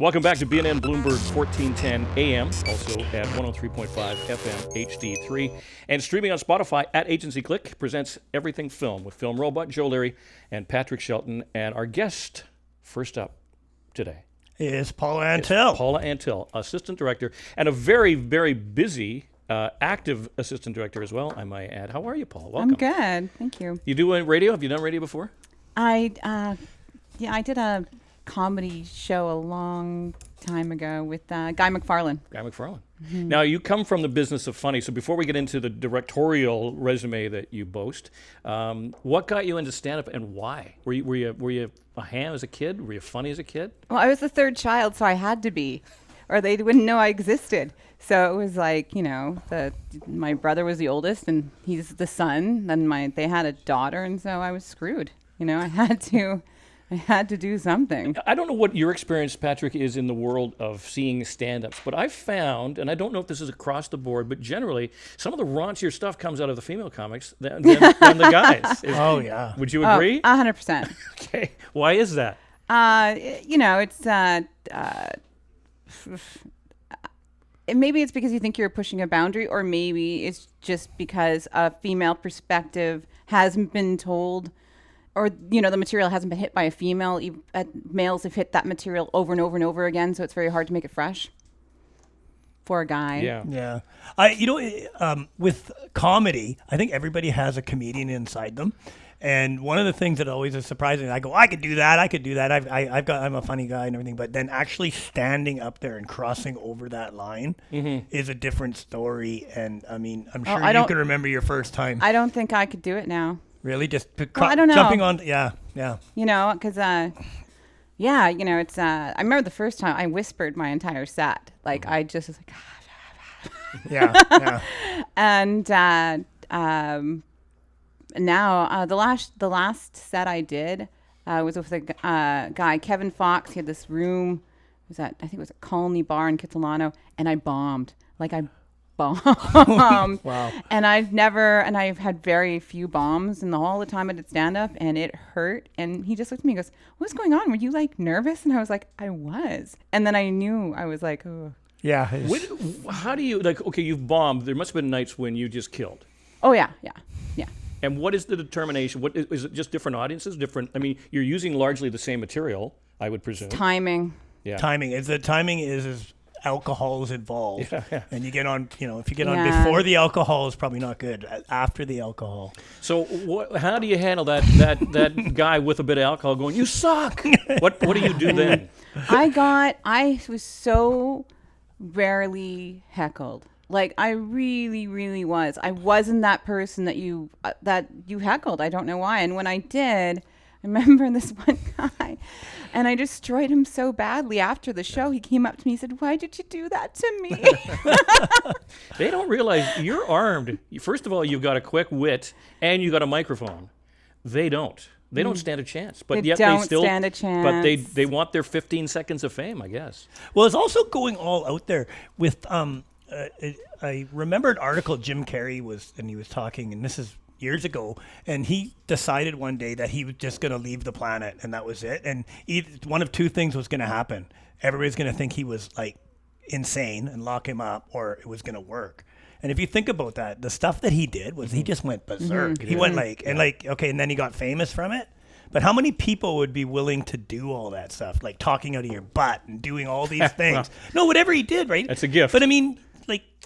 Welcome back to BNN Bloomberg 1410 AM, also at 103.5 FM HD3, and streaming on Spotify at Agencyclick presents Everything Film with film robot Joe Leary and Patrick Shelton. And our guest, first up today, is Paula Antil. Paula Antil, assistant director, and a very, very busy, active assistant director as well, I might add. How are you, Paula? Welcome. I'm good, thank you. You do radio? Have you done radio before? I did a comedy show a long time ago with Guy McFarlane. Mm-hmm. Now, you come from the business of funny, so before we get into the directorial resume that you boast, what got you into stand-up and why? Were you a ham as a kid? Were you funny as a kid? Well, I was the third child, so I had to be, or they wouldn't know I existed. So it was like, my brother was the oldest, and he's the son. Then they had a daughter, and so I was screwed. I had to do something. I don't know what your experience, Patrick, is in the world of seeing stand-ups, but I've found, and I don't know if this is across the board, but generally, some of the raunchier stuff comes out of the female comics than the guys. Oh, yeah. Would you agree? 100%. Okay. Why is that? Maybe it's because you think you're pushing a boundary, or maybe it's just because a female perspective hasn't been told, or the material hasn't been hit by a female. Males have hit that material over and over and over again, so it's very hard to make it fresh for a guy. Yeah. With comedy, I think everybody has a comedian inside them, and one of the things that always is surprising, I go, I could do that. I'm a funny guy and everything, but then actually standing up there and crossing over that line is a different story. And I mean, I'm sure you can remember your first time. I don't think I could do it now. Really? Just I don't know. Jumping on, yeah. Because, it's, I remember the first time I whispered my entire set. Like, I just was like, yeah. And now, the last set I did was with a guy, Kevin Fox. He had this room, I think it was a Colony Bar in Kitsilano, and I bombed. Wow. And I've had very few bombs in all the time I did stand up, and it hurt. And he just looked at me and goes, "What's going on? Were you nervous?" And I was like, "I was." And then I knew I was like, "Oh." Yeah. How do you okay, you've bombed. There must have been nights when you just killed. Oh yeah. And what is the determination? What is it, just different audiences, different? I mean, you're using largely the same material, I would presume. Timing. Yeah. Timing is alcohol is involved, and you get on. If you get on Yeah. before the alcohol is probably not good. After the alcohol. So how do you handle that guy with a bit of alcohol going, "You suck"? What do you do then? I was so rarely heckled. Like, I really, really was. I wasn't that person that you heckled. I don't know why. And when I did, I remember this one guy, and I destroyed him so badly after the show. He came up to me and said, "Why did you do that to me?" They don't realize you're armed. First of all, you've got a quick wit, and you got a microphone. They don't. They don't stand a chance. But yet they still stand a chance. But they want their 15 seconds of fame, I guess. Well, it's also going all out there with I remember an article Jim Carrey was talking, and this is years ago, and he decided one day that he was just going to leave the planet, and that was it. And one of two things was going to happen. Everybody's going to think he was insane and lock him up, or it was going to work. And if you think about that, the stuff that he did was he just went berserk. He went and then he got famous from it. But how many people would be willing to do all that stuff, like talking out of your butt and doing all these things? No, whatever he did, right? That's a gift. But I mean,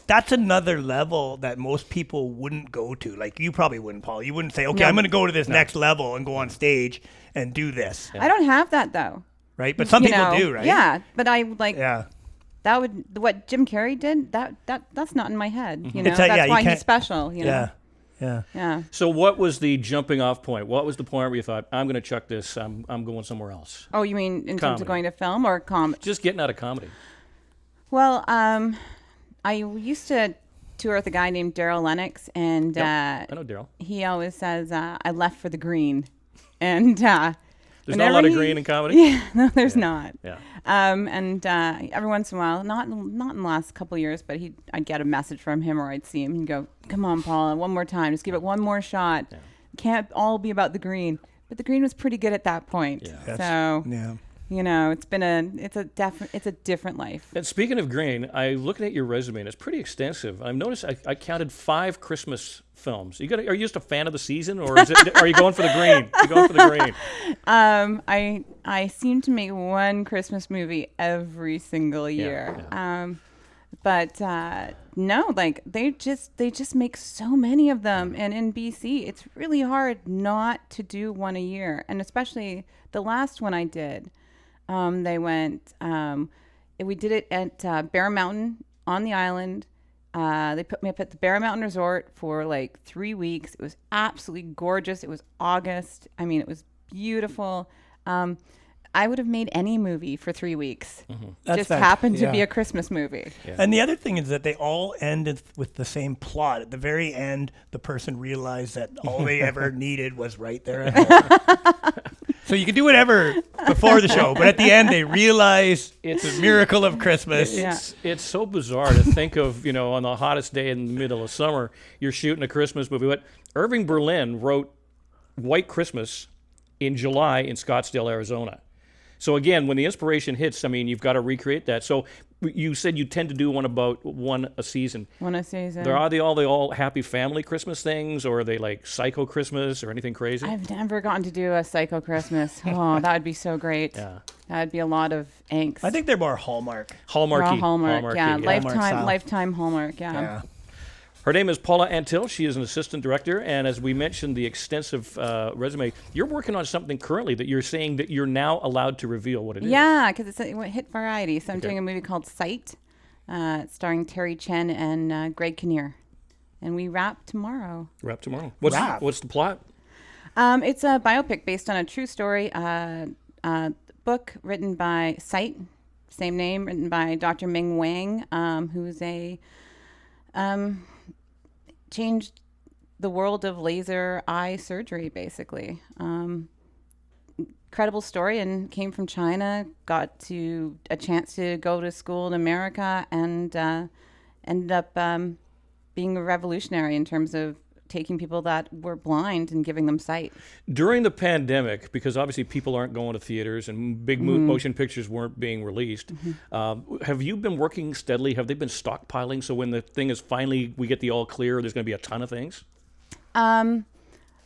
that's another level that most people wouldn't go to. Like, you probably wouldn't, Paul. You wouldn't say, okay, I'm going to go to this next level and go on stage and do this. I don't have that, though. Right? But some people do, right? Yeah, but that would, what Jim Carrey did, that's not in my head. That's why he's special. Yeah. So what was the jumping off point? What was the point where you thought, I'm going to chuck this, I'm going somewhere else? Oh, you mean in terms of going to film or comedy? Just getting out of comedy. Well, I used to tour with a guy named Daryl Lennox, and I know Daryl. He always says, I left for the green. And there's not a lot of green in comedy? Yeah, no, there's not. Yeah. And every once in a while, not in the last couple of years, but I'd get a message from him, or I'd see him and go, "Come on, Paula, one more time. Just give it one more shot. Yeah. Can't all be about the green." But the green was pretty good at that point. Yeah. So yeah. It's a different life. And speaking of green, I'm looking at your resume, and it's pretty extensive. I've noticed I counted 5 Christmas films. Are you just a fan of the season, or are you going for the green? You going for the green? I seem to make one Christmas movie every single year. Yeah. But no, like they just make so many of them, and in BC, it's really hard not to do one a year, and especially the last one I did. They went. We did it at Bear Mountain on the island. They put me up at the Bear Mountain Resort for like 3 weeks. It was absolutely gorgeous. It was August. I mean, it was beautiful. I would have made any movie for 3 weeks. Mm-hmm. Just happened to be a Christmas movie. Yeah. And the other thing is that they all ended with the same plot. At the very end, the person realized that all they ever needed was right there at home. So you can do whatever before the show, but at the end, they realize it's a miracle of Christmas. It's so bizarre to think of, on the hottest day in the middle of summer, you're shooting a Christmas movie. But Irving Berlin wrote White Christmas in July in Scottsdale, Arizona. So again, when the inspiration hits, I mean, you've got to recreate that. So you said you tend to do one a season. One a season. Are they all happy family Christmas things, or are they like Psycho Christmas or anything crazy? I've never gotten to do a Psycho Christmas. Oh, that would be so great. Yeah. That would be a lot of angst. I think they're more Hallmark. Hallmarky. Hallmark, yeah. Hallmarky. Lifetime Hallmark, yeah. Her name is Paula Antil. She is an assistant director, and as we mentioned, the extensive resume. You're working on something currently that you're saying that you're now allowed to reveal what it is. Yeah, because it's a hit variety. So I'm doing a movie called Sight, starring Terry Chen and Greg Kinnear, and we wrap tomorrow. What's the plot? It's a biopic based on a true story. Book written by Sight, same name, written by Dr. Ming Wang, who's a changed the world of laser eye surgery, basically. Incredible story, and came from China, got to a chance to go to school in America, and ended up being a revolutionary in terms of taking people that were blind and giving them sight. During the pandemic, because obviously people aren't going to theaters and big motion pictures weren't being released, have you been working steadily? Have they been stockpiling? So when the thing is finally, we get the all clear, there's going to be a ton of things? Well,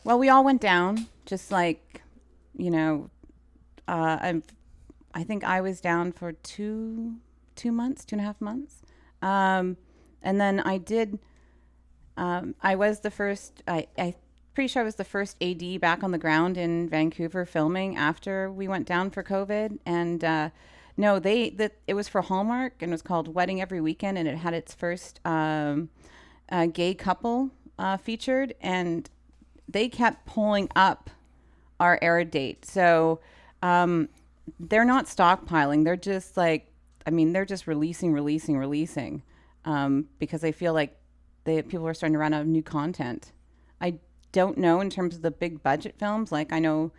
we all went down, just like, I think I was down for 2.5 months. And then I did... I was the first, I'm pretty sure I was the first AD back on the ground in Vancouver filming after we went down for COVID. And it was for Hallmark, and it was called Wedding Every Weekend, and it had its first gay couple featured, and they kept pulling up our air date. So they're not stockpiling. They're just they're just releasing because they feel like people are starting to run out of new content. I don't know in terms of the big budget films. Like, I know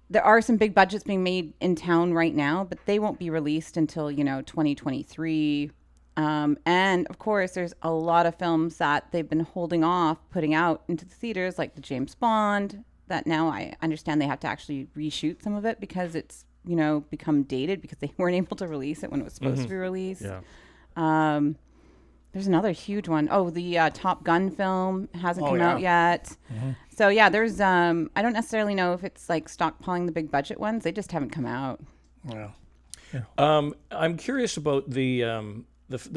there are some big budgets being made in town right now, but they won't be released until, 2023. And of course, there's a lot of films that they've been holding off putting out into the theaters, like the James Bond, that now I understand they have to actually reshoot some of it because it's, become dated because they weren't able to release it when it was supposed to be released. Yeah. There's another huge one. Oh, the Top Gun film hasn't come out yet. Mm-hmm. So yeah, there's I don't necessarily know if it's like stockpiling the big budget ones. They just haven't come out. Wow. Yeah. I'm curious about the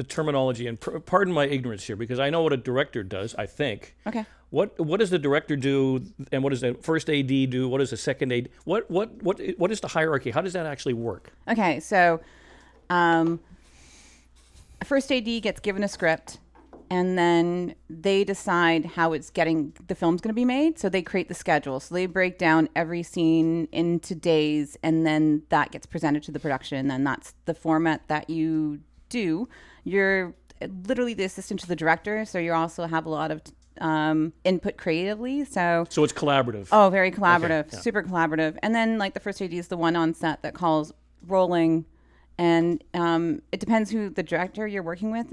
terminology, and pardon my ignorance here, because I know what a director does, I think. Okay. What does the director do, and what does the first AD do? What does the second AD? What is the hierarchy? How does that actually work? Okay, so first AD gets given a script, and then they decide how the film's going to be made. So they create the schedule. So they break down every scene into days, and then that gets presented to the production. And then that's the format that you do. You're literally the assistant to the director, so you also have a lot of input creatively. So it's collaborative. Oh, very collaborative, okay, yeah. Super collaborative. And then like the first AD is the one on set that calls rolling. And it depends who the director you're working with.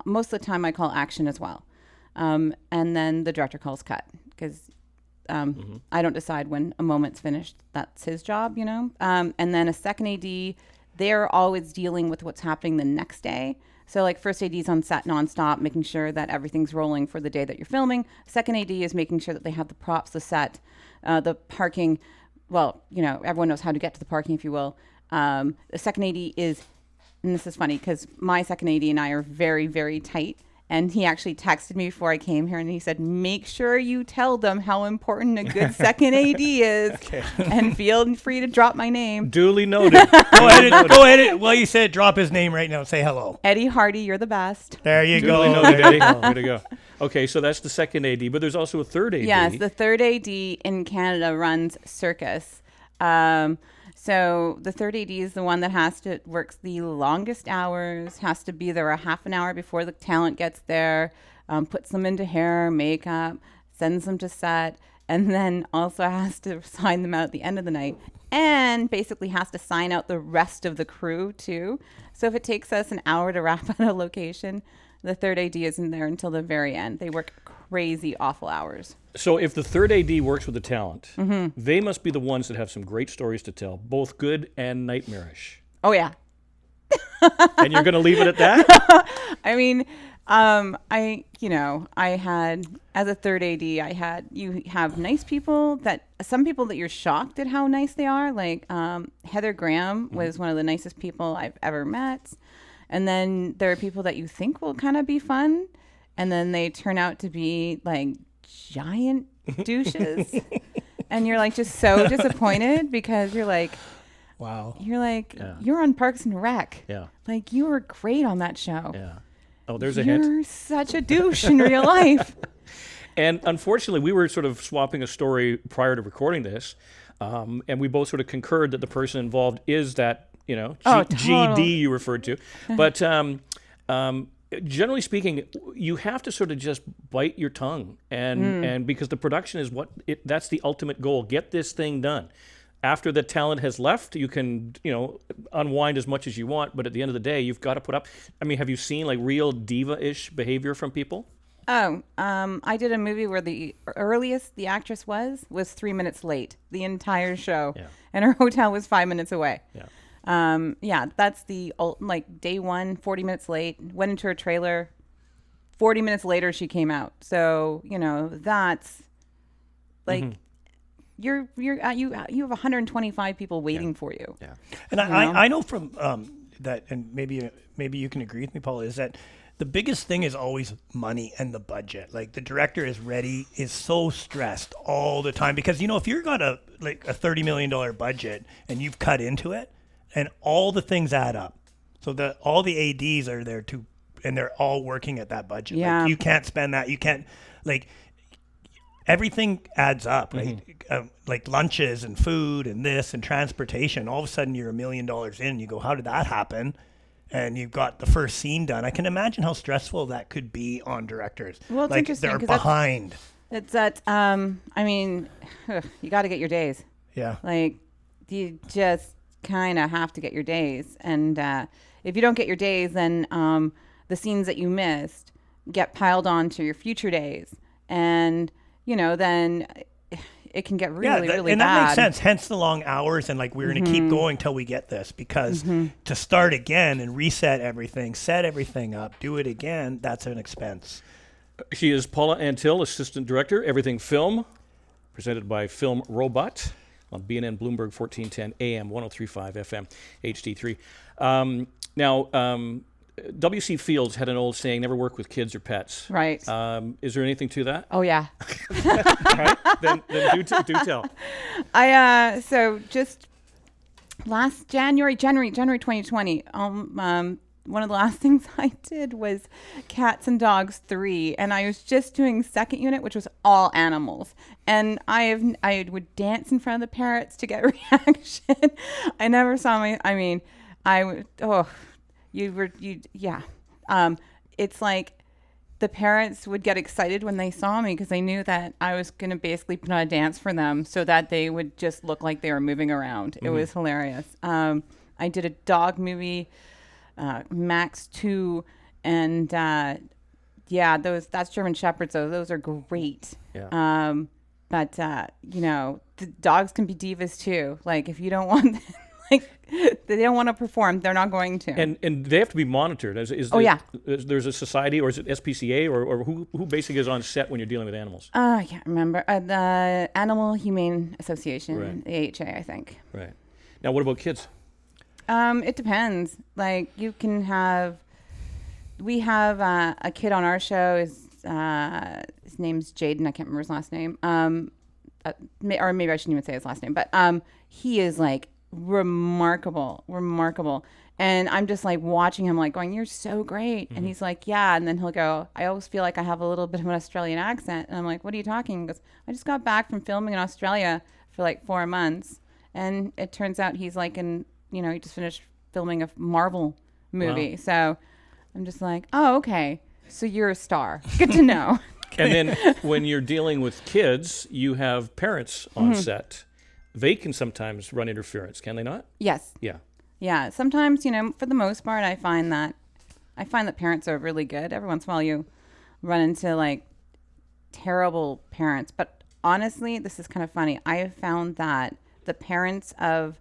Most of the time I call action as well. And then the director calls cut, because I don't decide when a moment's finished. That's his job, you know. And then a second AD, they're always dealing with what's happening the next day. So like first AD is on set nonstop, making sure that everything's rolling for the day that you're filming. Second AD is making sure that they have the props, the set, the parking. Well, you know, everyone knows how to get to the parking, if you will. The second AD is, and this is funny because my second AD and I are very, very tight. And he actually texted me before I came here and he said, make sure you tell them how important a good second AD is. Okay. And feel free to drop my name. Duly noted. Go ahead. Well, you said drop his name right now. Say hello. Eddie Hardy, you're the best. There you go. Duly noted, Eddie. Way to go. Okay, so that's the second AD, but there's also a third AD. Yes, the third AD in Canada runs Circus. So the third AD is the one that works the longest hours, has to be there a half an hour before the talent gets there, puts them into hair, makeup, sends them to set, and then also has to sign them out at the end of the night, and basically has to sign out the rest of the crew too. So if it takes us an hour to wrap at a location, the third AD isn't there until the very end. They work crazy, awful hours. So if the third AD works with the talent, they must be the ones that have some great stories to tell, both good and nightmarish. Oh, yeah. And you're going to leave it at that? I mean, I had, as a third AD, you have nice people some people that you're shocked at how nice they are. Like Heather Graham was one of the nicest people I've ever met. And then there are people that you think will kind of be fun. And then they turn out to be like giant douches. And you're like just so disappointed because you're like, wow. You're on Parks and Rec. Yeah. Like you were great on that show. Yeah. Oh, there's a hint. You're such a douche in real life. And unfortunately, we were sort of swapping a story prior to recording this. And we both sort of concurred that the person involved is that, GD you referred to. But generally speaking, you have to sort of just bite your tongue. And because the production is that's the ultimate goal. Get this thing done. After the talent has left, you can, unwind as much as you want. But at the end of the day, you've got to put up. I mean, have you seen like real diva-ish behavior from people? Oh, I did a movie where the earliest the actress was 3 minutes late the entire show. Yeah. And her hotel was 5 minutes away. Yeah. That's the day one, 40 minutes late, went into her trailer. 40 minutes later, she came out. So, that's like, you have 125 people waiting for you. Yeah. And I know from that, and maybe you can agree with me, Paula, is that the biggest thing is always money and the budget. Like the director is so stressed all the time because, if you've got a $30 million budget and you've cut into it and all the things add up. So all the ADs are there too, and they're all working at that budget. Yeah. Like you can't spend that. You can't everything adds up, right? Like lunches and food and this and transportation. All of a sudden you're $1 million in and you go, how did that happen? And you've got the first scene done. I can imagine how stressful that could be on directors. Well, it's interesting. They're behind. It's that, you got to get your days. Yeah. Like, you just kind of have to get your days. And if you don't get your days, then the scenes that you missed get piled on to your future days. And, then it can get really bad. And that makes sense. Hence the long hours and we're going to keep going till we get this because to start again and reset everything, set everything up, do it again, that's an expense. She is Paula Antil, Assistant Director, Everything Film, presented by Film Robot on BNN Bloomberg 1410 AM, 103.5 FM, HD3. Now, W.C. Fields had an old saying, never work with kids or pets. Right. Is there anything to that? Oh, yeah. All right. Then do tell. So just last January 2020, one of the last things I did was Cats and Dogs 3, and I was just doing second unit, which was all animals. And I would dance in front of the parrots to get reaction. I never saw it's like the parents would get excited when they saw me because they knew that I was going to basically put on a dance for them so that they would just look like they were moving around. It was hilarious. I did a dog movie, Max 2, and that's German Shepherds, so those are great. Yeah. But the dogs can be divas too. Like if you don't want, like they don't want to perform, they're not going to. And they have to be monitored. There's a society, or is it SPCA, or who basically is on set when you're dealing with animals? I can't remember. The Animal Humane Association, the AHA, I think. Right. Now, what about kids? It depends. Like we have a kid on our show. His name's Jaden. I can't remember his last name. Or maybe I shouldn't even say his last name. But he is like remarkable. And I'm just like watching him, like going, "You're so great." And he's like, "Yeah." And then he'll go, "I always feel like I have a little bit of an Australian accent." And I'm like, "What are you talking?" He goes, "I just got back from filming in Australia for like 4 months." And it turns out he's like he just finished filming a Marvel movie. Wow. So I'm just like, "Oh, okay. So you're a star. Good to know." And then when you're dealing with kids, you have parents on set. They can sometimes run interference, can they not? Yes. Yeah. Yeah. Sometimes, for the most part, I find that parents are really good. Every once in a while you run into like terrible parents. But honestly, this is kind of funny. I have found that the parents of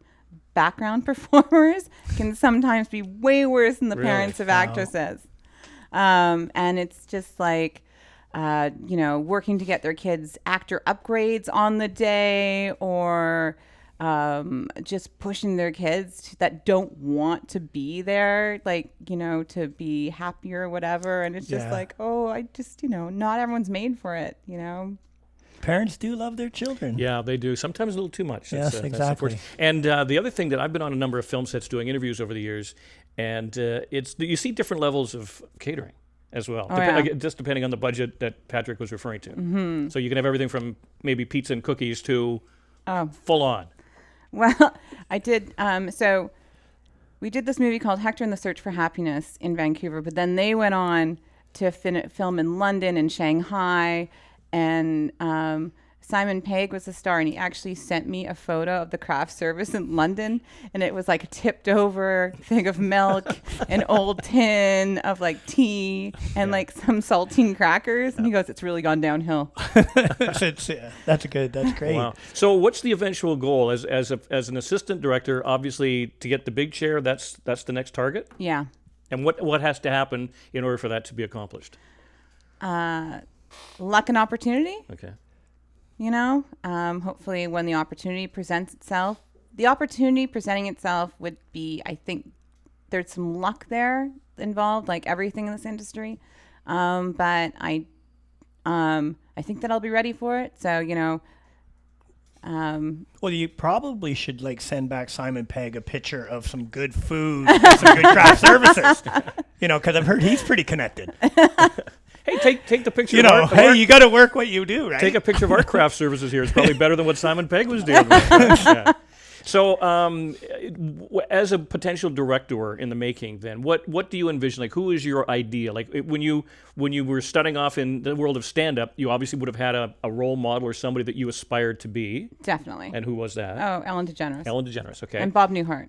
background performers can sometimes be way worse than the parents of actresses. And it's just like, working to get their kids actor upgrades on the day, or just pushing their kids that don't want to be there, like, to be happier or whatever. And it's just like, not everyone's made for it, Parents do love their children. Yeah, they do. Sometimes a little too much. Yes, exactly. And the other thing that I've been on a number of film sets doing interviews over the years, and you see different levels of catering as well, just depending on the budget that Patrick was referring to. Mm-hmm. So you can have everything from maybe pizza and cookies to full on. Well, I did. So we did this movie called Hector and the Search for Happiness in Vancouver, but then they went on to film in London and Shanghai. And Simon Pegg was the star, and he actually sent me a photo of the craft service in London, and it was like a tipped over thing of milk, an old tin of like tea, and like some saltine crackers. And he goes, "It's really gone downhill." That's good. That's great. Wow. So what's the eventual goal as an assistant director? Obviously, to get the big chair, that's the next target. Yeah. And what has to happen in order for that to be accomplished? Luck and opportunity. Okay. Hopefully when the opportunity presents itself, the opportunity presenting itself would be, I think there's some luck there involved, like everything in this industry. But I think that I'll be ready for it. So, well, you probably should like send back Simon Pegg a picture of some good food and some good craft services, because I've heard he's pretty connected. Hey, take the picture. You got to work what you do, right? Take a picture of our craft services here. It's probably better than what Simon Pegg was doing. Yeah. So, as a potential director in the making, then what do you envision? Like, who is your idea? Like, when you were starting off in the world of stand-up, you obviously would have had a role model or somebody that you aspired to be. Definitely. And who was that? Oh, Ellen DeGeneres. Ellen DeGeneres. Okay. And Bob Newhart.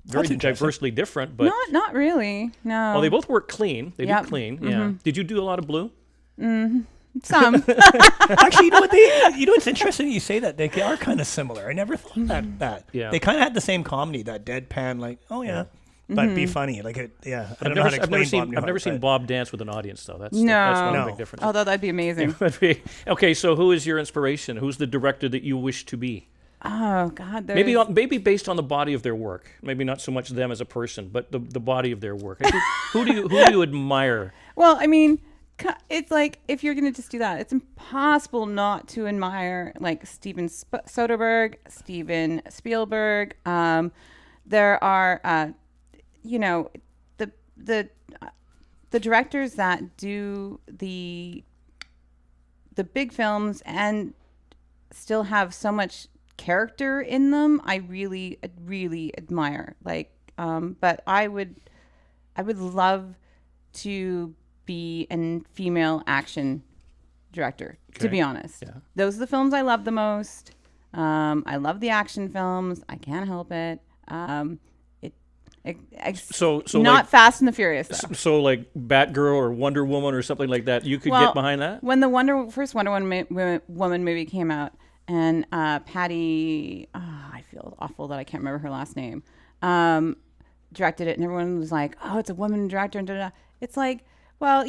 Very diversely different, but not really. No. Well, they both work clean. They do clean. Mm-hmm. Yeah. Did you do a lot of blue? Mm-hmm. Some. Actually, you know what's interesting? You say that they are kind of similar. I never thought that. Yeah. They kind of had the same comedy, that deadpan, like, oh yeah, but be funny, like it. Yeah. I don't know how to explain. I've never seen Bob dance with an audience though. That's one of the big differences. Although that'd be amazing. Okay, so who is your inspiration? Who's the director that you wish to be? Oh God! Maybe based on the body of their work. Maybe not so much them as a person, but the body of their work. Who do you admire? Well, I mean, it's like if you're going to just do that, it's impossible not to admire like Steven Soderbergh, Steven Spielberg. There are, the directors that do the big films and still have so much character in them. I really, really admire. Like, but I would love to be a female action director. Okay. To be honest, those are the films I love the most. So not like, Fast and the Furious though. So like Batgirl or Wonder Woman or something like that, you could get behind that? When the first Wonder Woman movie came out, and Patty, I feel awful that I can't remember her last name, directed it, and everyone was like, "Oh, it's a woman director," and da-da-da. It's like, well,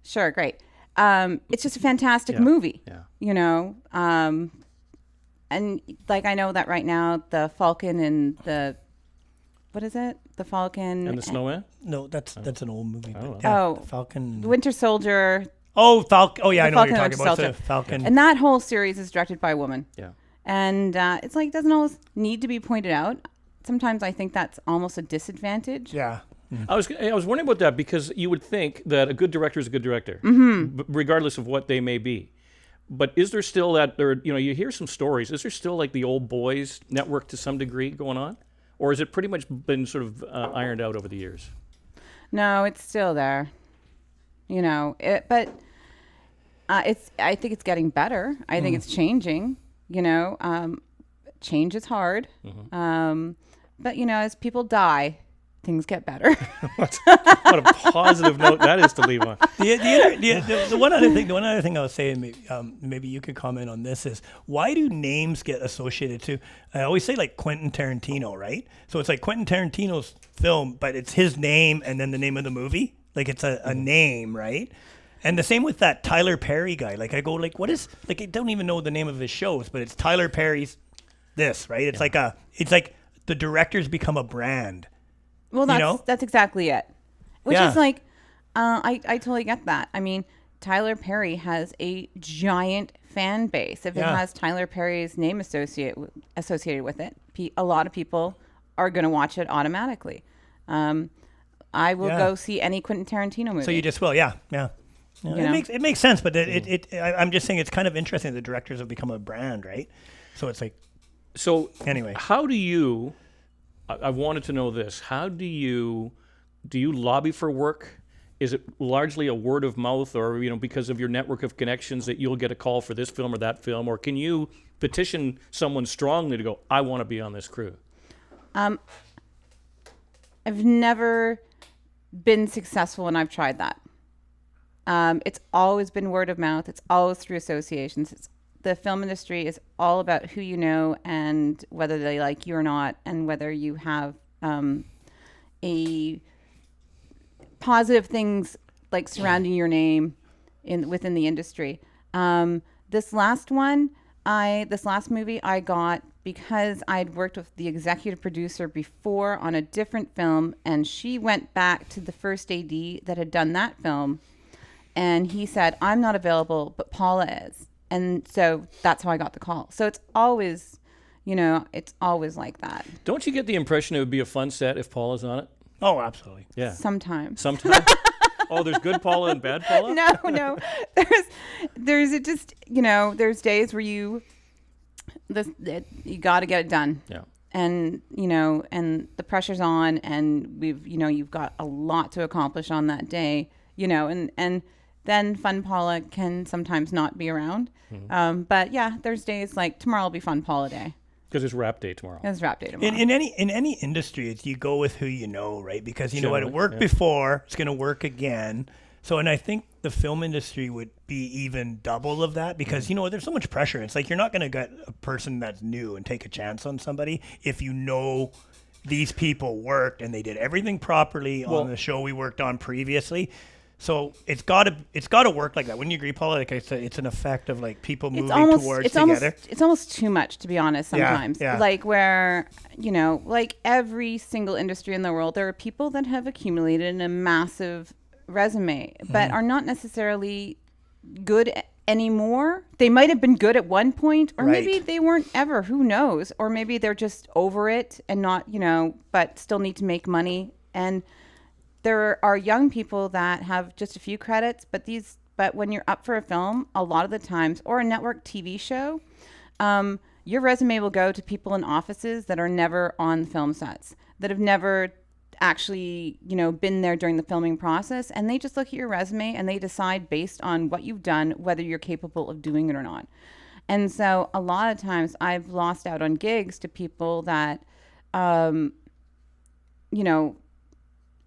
sure, great. It's just a fantastic movie, and like I know that right now the Falcon and the what is it? The Falcon and the Snowman? No, that's an old movie. Oh, Yeah, the Falcon. The Winter Soldier. Oh, Falcon. Oh, yeah, I know what Falcon you're and talking about. Winter The Falcon. And that whole series is directed by a woman. Yeah. And it's like, it doesn't always need to be pointed out. Sometimes I think that's almost a disadvantage. Yeah. I was wondering about that because you would think that a good director is a good director, regardless of what they may be. But is there still that, you hear some stories, is there still like the old boys network to some degree going on? Or has it pretty much been sort of ironed out over the years? No, it's still there. But I think it's getting better. I think it's changing. Change is hard. But as people die, things get better. What a positive note that is to leave on. The one other thing I was saying, maybe you could comment on this, is why do names get associated to? I always say like Quentin Tarantino, right? So it's like Quentin Tarantino's film, but it's his name and then the name of the movie. Like it's a name, right? And the same with that Tyler Perry guy. Like I go, like what is? Like I don't even know the name of his shows, but it's Tyler Perry's this, right? It's like the directors become a brand. Well, that's exactly it. Which is like, I totally get that. I mean, Tyler Perry has a giant fan base. If it has Tyler Perry's name associated with it, a lot of people are going to watch it automatically. I will go see any Quentin Tarantino movie. So you just will, yeah. It makes sense, but I'm just saying it's kind of interesting. The directors have become a brand, right? So it's like. So anyway, how do you? I wanted to know this. How do you lobby for work? Is it largely a word of mouth, or because of your network of connections that you'll get a call for this film or that film, or can you petition someone strongly to go, I want to be on this crew? I've never been successful when I've tried that. It's always been word of mouth. It's always through associations. The film industry is all about who you know and whether they like you or not, and whether you have a positive things like surrounding your name within the industry. This last movie I got because I'd worked with the executive producer before on a different film, and she went back to the first AD that had done that film, and he said, I'm not available, but Paula is. And so that's how I got the call. So it's always, it's always like that. Don't you get the impression it would be a fun set if Paula's on it? Oh, absolutely. Yeah. Sometimes. Oh, there's good Paula and bad Paula? No. There's days where you got to get it done. Yeah. And, and the pressure's on, and you've got a lot to accomplish on that day, and then Fun Paula can sometimes not be around. But yeah, there's days like tomorrow will be Fun Paula Day. Because it's rap day tomorrow. It's rap day tomorrow. In any industry, it's you go with who you know, right? Because you know what, it worked before, it's going to work again. So, and I think the film industry would be even double of that because, there's so much pressure. It's like you're not going to get a person that's new and take a chance on somebody if you know these people worked and they did everything properly on the show we worked on previously. So it's got to work like that. Wouldn't you agree, Paula? Like I said, it's an effect of like people moving towards together. It's almost too much, to be honest. Sometimes, yeah. Like where like every single industry in the world, there are people that have accumulated a massive resume, but are not necessarily good anymore. They might have been good at one point, or maybe they weren't ever. Who knows? Or maybe they're just over it and not, but still need to make money. And there are young people that have just a few credits, but when you're up for a film, a lot of the times, or a network TV show, your resume will go to people in offices that are never on film sets, that have never actually, been there during the filming process, and they just look at your resume and they decide based on what you've done whether you're capable of doing it or not. And so a lot of times I've lost out on gigs to people that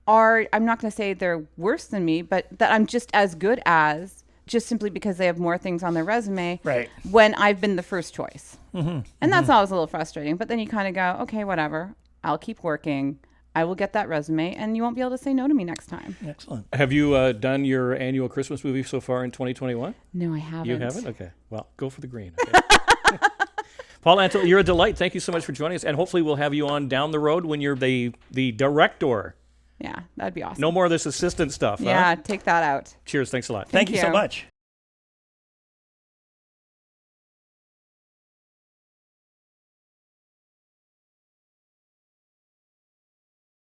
I'm not going to say they're worse than me, but that I'm just as good as, just simply because they have more things on their resume Right. when I've been the first choice. And that's always a little frustrating. But then you kind of go, okay, whatever. I'll keep working. I will get that resume, and you won't be able to say no to me next time. Excellent. Have you done your annual Christmas movie so far in 2021? No, I haven't. You haven't? Okay. Well, go for the green. Okay. Paula Antil, you're a delight. Thank you so much for joining us. And hopefully we'll have you on down the road when you're the director. Yeah, that'd be awesome. No more of this assistant stuff. Yeah, Huh? take that out. Cheers. Thanks a lot. Thank you so you. much.